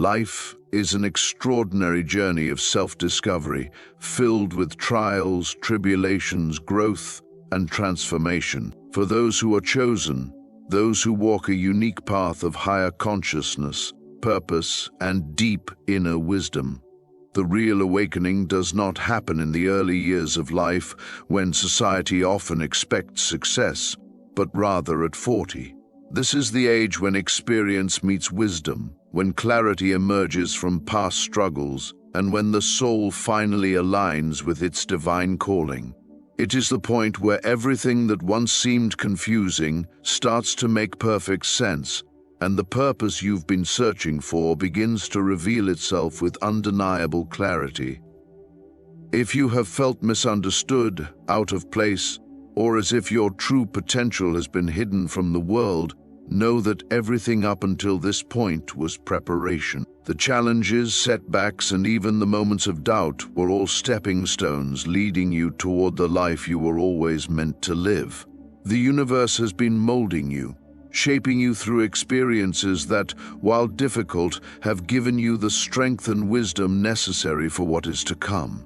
Life is an extraordinary journey of self-discovery, filled with trials, tribulations, growth, and transformation. For those who are chosen, those who walk a unique path of higher consciousness, purpose, and deep inner wisdom. The real awakening does not happen in the early years of life, when society often expects success, but rather at 40. This is the age when experience meets wisdom, when clarity emerges from past struggles, and when the soul finally aligns with its divine calling. It is the point where everything that once seemed confusing starts to make perfect sense, and the purpose you've been searching for begins to reveal itself with undeniable clarity. If you have felt misunderstood, out of place, or as if your true potential has been hidden from the world, know that everything up until this point was preparation. The challenges, setbacks, and even the moments of doubt were all stepping stones leading you toward the life you were always meant to live. The universe has been molding you, shaping you through experiences that, while difficult, have given you the strength and wisdom necessary for what is to come.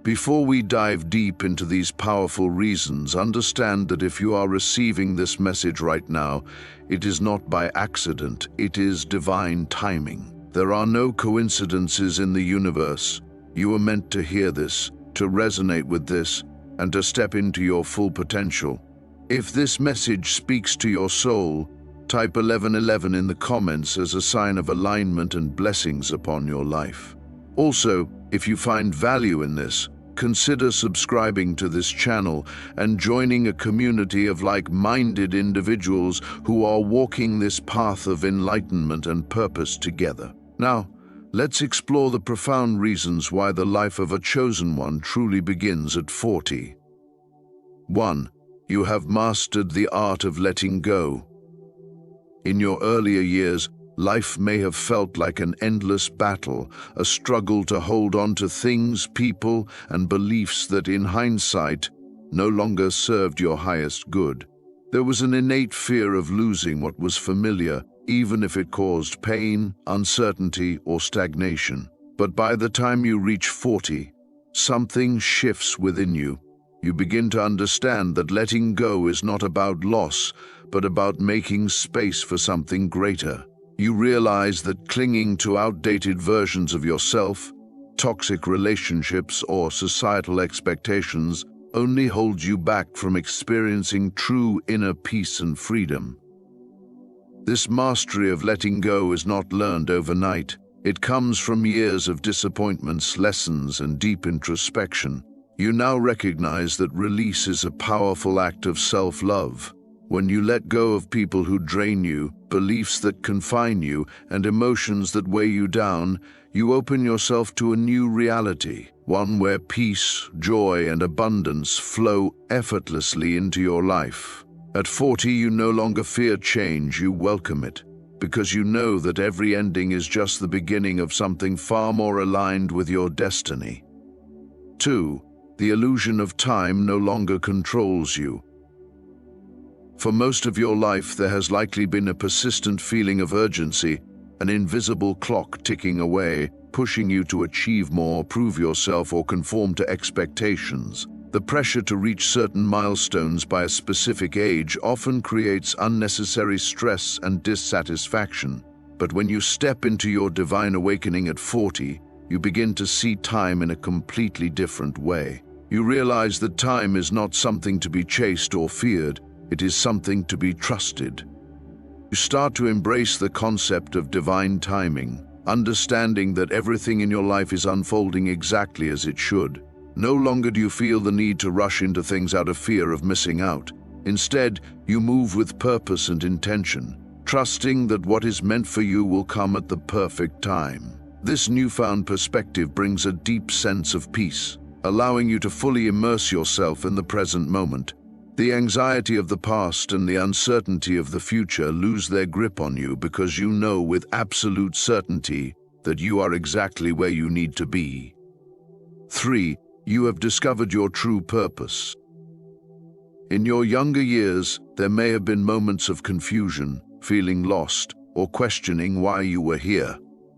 Before we dive deep into these powerful reasons, understand that if you are receiving this message right now, it is not by accident, it is divine timing. There are no coincidences in the universe. You are meant to hear this, to resonate with this, and to step into your full potential. If this message speaks to your soul, type 1111 in the comments as a sign of alignment and blessings upon your life. Also, if you find value in this, consider subscribing to this channel and joining a community of like-minded individuals who are walking this path of enlightenment and purpose together. Now, let's explore the profound reasons why the life of a chosen one truly begins at 40. 1. You have mastered the art of letting go. In your earlier years, life may have felt like an endless battle, a struggle to hold on to things, people, and beliefs that, in hindsight, no longer served your highest good. There was an innate fear of losing what was familiar, even if it caused pain, uncertainty, or stagnation. But by the time you reach 40, something shifts within you. You begin to understand that letting go is not about loss, but about making space for something greater. You realize that clinging to outdated versions of yourself, toxic relationships, or societal expectations only holds you back from experiencing true inner peace and freedom. This mastery of letting go is not learned overnight. It comes from years of disappointments, lessons, and deep introspection. You now recognize that release is a powerful act of self-love. When you let go of people who drain you, beliefs that confine you, and emotions that weigh you down, you open yourself to a new reality, one where peace, joy, and abundance flow effortlessly into your life. At 40, you no longer fear change, you welcome it, because you know that every ending is just the beginning of something far more aligned with your destiny. 2. The illusion of time no longer controls you. For most of your life, there has likely been a persistent feeling of urgency, an invisible clock ticking away, pushing you to achieve more, prove yourself, or conform to expectations. The pressure to reach certain milestones by a specific age often creates unnecessary stress and dissatisfaction. But when you step into your divine awakening at 40, you begin to see time in a completely different way. You realize that time is not something to be chased or feared. It is something to be trusted. You start to embrace the concept of divine timing, understanding that everything in your life is unfolding exactly as it should. No longer do you feel the need to rush into things out of fear of missing out. Instead, you move with purpose and intention, trusting that what is meant for you will come at the perfect time. This newfound perspective brings a deep sense of peace, allowing you to fully immerse yourself in the present moment. The anxiety of the past and the uncertainty of the future lose their grip on you because you know with absolute certainty that you are exactly where you need to be. 3. You have discovered your true purpose. In your younger years, there may have been moments of confusion, feeling lost, or questioning why you were here.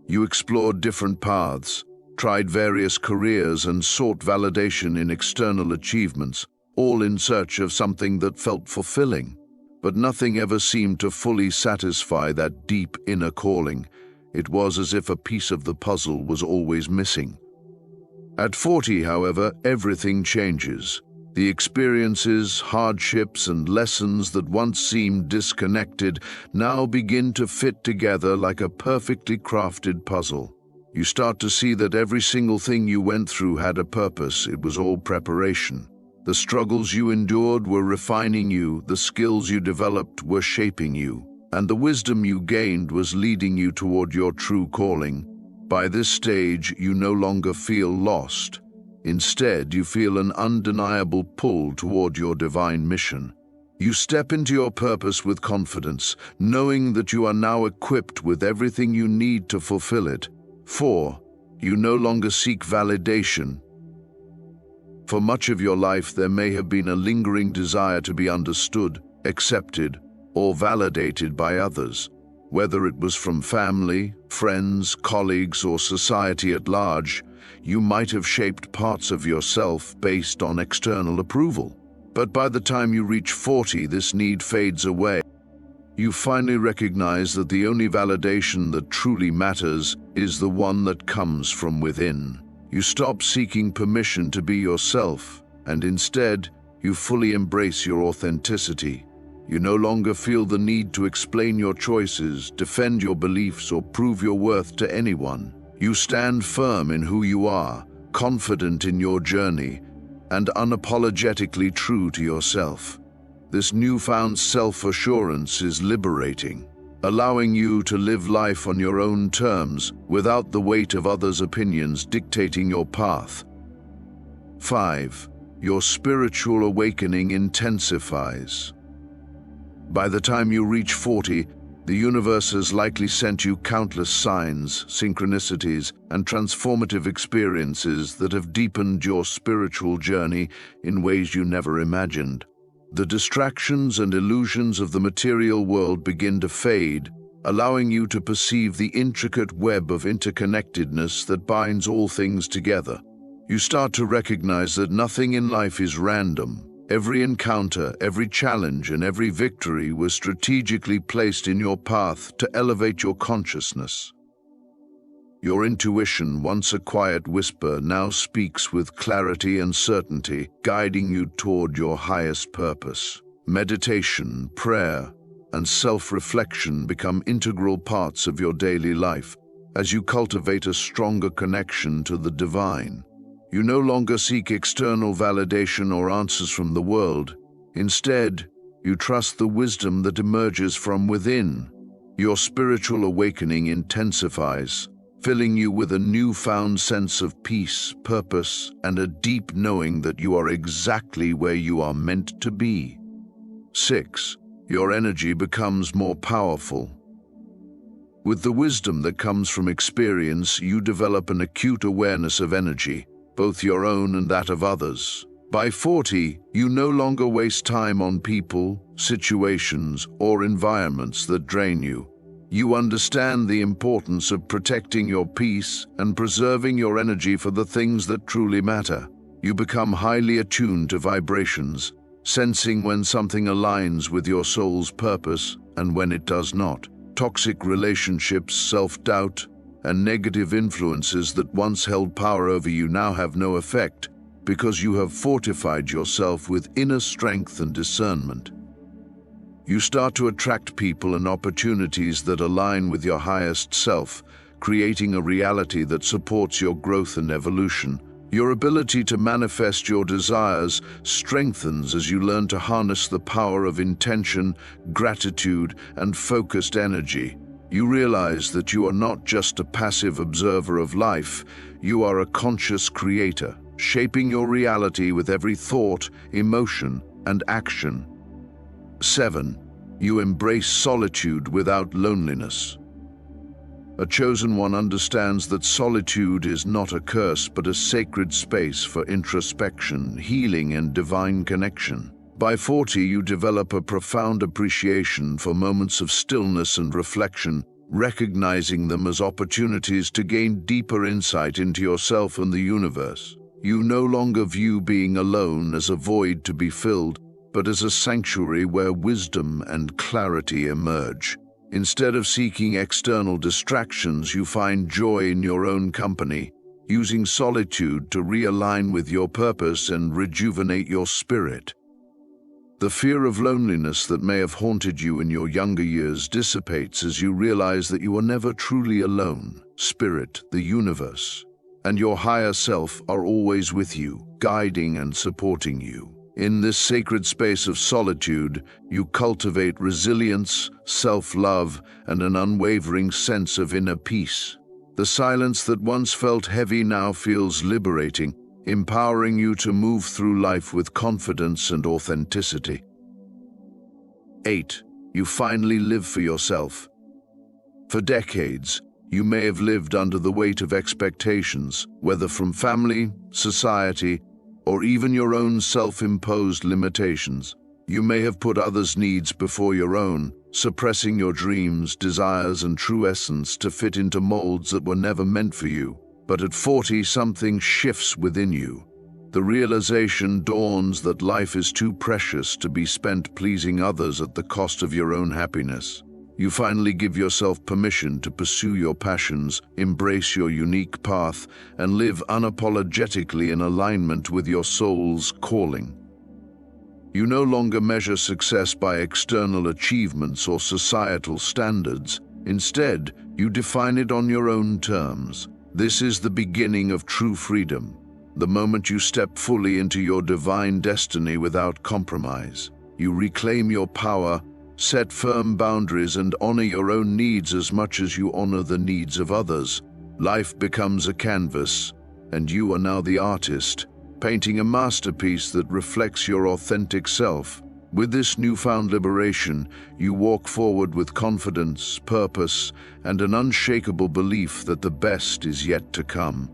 You explored different paths, tried various careers and sought validation in external achievements, all in search of something that felt fulfilling. But nothing ever seemed to fully satisfy that deep inner calling. It was as if a piece of the puzzle was always missing. At 40, however, everything changes. The experiences, hardships, and lessons that once seemed disconnected now begin to fit together like a perfectly crafted puzzle. You start to see that every single thing you went through had a purpose. It was all preparation. The struggles you endured were refining you, the skills you developed were shaping you, and the wisdom you gained was leading you toward your true calling. By this stage, you no longer feel lost. Instead, you feel an undeniable pull toward your divine mission. You step into your purpose with confidence, knowing that you are now equipped with everything you need to fulfill it. 4. You no longer seek validation. For much of your life, there may have been a lingering desire to be understood, accepted, or validated by others. Whether it was from family, friends, colleagues, or society at large, you might have shaped parts of yourself based on external approval. But by the time you reach 40, this need fades away. You finally recognize that the only validation that truly matters is the one that comes from within. You stop seeking permission to be yourself, and instead, you fully embrace your authenticity. You no longer feel the need to explain your choices, defend your beliefs, or prove your worth to anyone. You stand firm in who you are, confident in your journey, and unapologetically true to yourself. This newfound self-assurance is liberating, allowing you to live life on your own terms without the weight of others' opinions dictating your path. 5. Your spiritual awakening intensifies. By the time you reach 40, the universe has likely sent you countless signs, synchronicities, and transformative experiences that have deepened your spiritual journey in ways you never imagined. The distractions and illusions of the material world begin to fade, allowing you to perceive the intricate web of interconnectedness that binds all things together. You start to recognize that nothing in life is random. Every encounter, every challenge, and every victory was strategically placed in your path to elevate your consciousness. Your intuition, once a quiet whisper, now speaks with clarity and certainty, guiding you toward your highest purpose. Meditation, prayer, and self-reflection become integral parts of your daily life as you cultivate a stronger connection to the divine. You no longer seek external validation or answers from the world. Instead, you trust the wisdom that emerges from within. Your spiritual awakening intensifies, filling you with a newfound sense of peace, purpose, and a deep knowing that you are exactly where you are meant to be. 6. Your energy becomes more powerful. With the wisdom that comes from experience, you develop an acute awareness of energy, both your own and that of others. By 40, you no longer waste time on people, situations, or environments that drain you. You understand the importance of protecting your peace and preserving your energy for the things that truly matter. You become highly attuned to vibrations, sensing when something aligns with your soul's purpose and when it does not. Toxic relationships, self-doubt, and negative influences that once held power over you now have no effect because you have fortified yourself with inner strength and discernment. You start to attract people and opportunities that align with your highest self, creating a reality that supports your growth and evolution. Your ability to manifest your desires strengthens as you learn to harness the power of intention, gratitude, and focused energy. You realize that you are not just a passive observer of life, you are a conscious creator, shaping your reality with every thought, emotion, and action. 7. You embrace solitude without loneliness. A chosen one understands that solitude is not a curse but a sacred space for introspection, healing, and divine connection. By 40, you develop a profound appreciation for moments of stillness and reflection, recognizing them as opportunities to gain deeper insight into yourself and the universe. You no longer view being alone as a void to be filled, but as a sanctuary where wisdom and clarity emerge. Instead of seeking external distractions, you find joy in your own company, using solitude to realign with your purpose and rejuvenate your spirit. The fear of loneliness that may have haunted you in your younger years dissipates as you realize that you are never truly alone. Spirit, the universe, and your higher self are always with you, guiding and supporting you. In this sacred space of solitude, you cultivate resilience, self-love, and an unwavering sense of inner peace. The silence that once felt heavy now feels liberating, empowering you to move through life with confidence and authenticity. 8. You finally live for yourself. For decades, you may have lived under the weight of expectations, whether from family, society, or even your own self-imposed limitations. You may have put others' needs before your own, suppressing your dreams, desires, and true essence to fit into molds that were never meant for you. But at 40, something shifts within you. The realization dawns that life is too precious to be spent pleasing others at the cost of your own happiness. You finally give yourself permission to pursue your passions, embrace your unique path, and live unapologetically in alignment with your soul's calling. You no longer measure success by external achievements or societal standards. Instead, you define it on your own terms. This is the beginning of true freedom, the moment you step fully into your divine destiny without compromise. You reclaim your power, set firm boundaries, and honor your own needs as much as you honor the needs of others. Life becomes a canvas, and you are now the artist, painting a masterpiece that reflects your authentic self. With this newfound liberation, you walk forward with confidence, purpose, and an unshakable belief that the best is yet to come.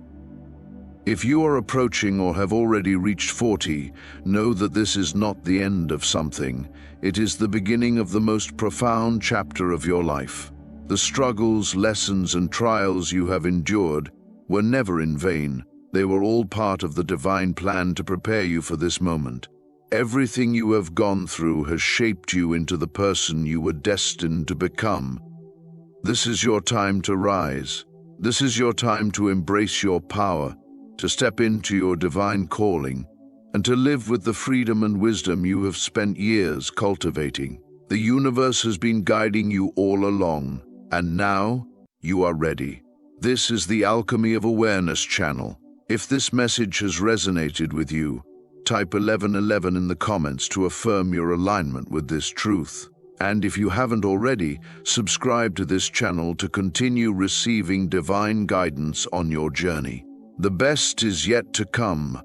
If you are approaching or have already reached 40, know that this is not the end of something. It is the beginning of the most profound chapter of your life. The struggles, lessons, and trials you have endured were never in vain. They were all part of the divine plan to prepare you for this moment. Everything you have gone through has shaped you into the person you were destined to become. This is your time to rise. This is your time to embrace your power, to step into your divine calling, and to live with the freedom and wisdom you have spent years cultivating. The universe has been guiding you all along, and now you are ready. This is the Alchemy of Awareness channel. If this message has resonated with you, type 1111 in the comments to affirm your alignment with this truth. And if you haven't already, subscribe to this channel to continue receiving divine guidance on your journey. The best is yet to come.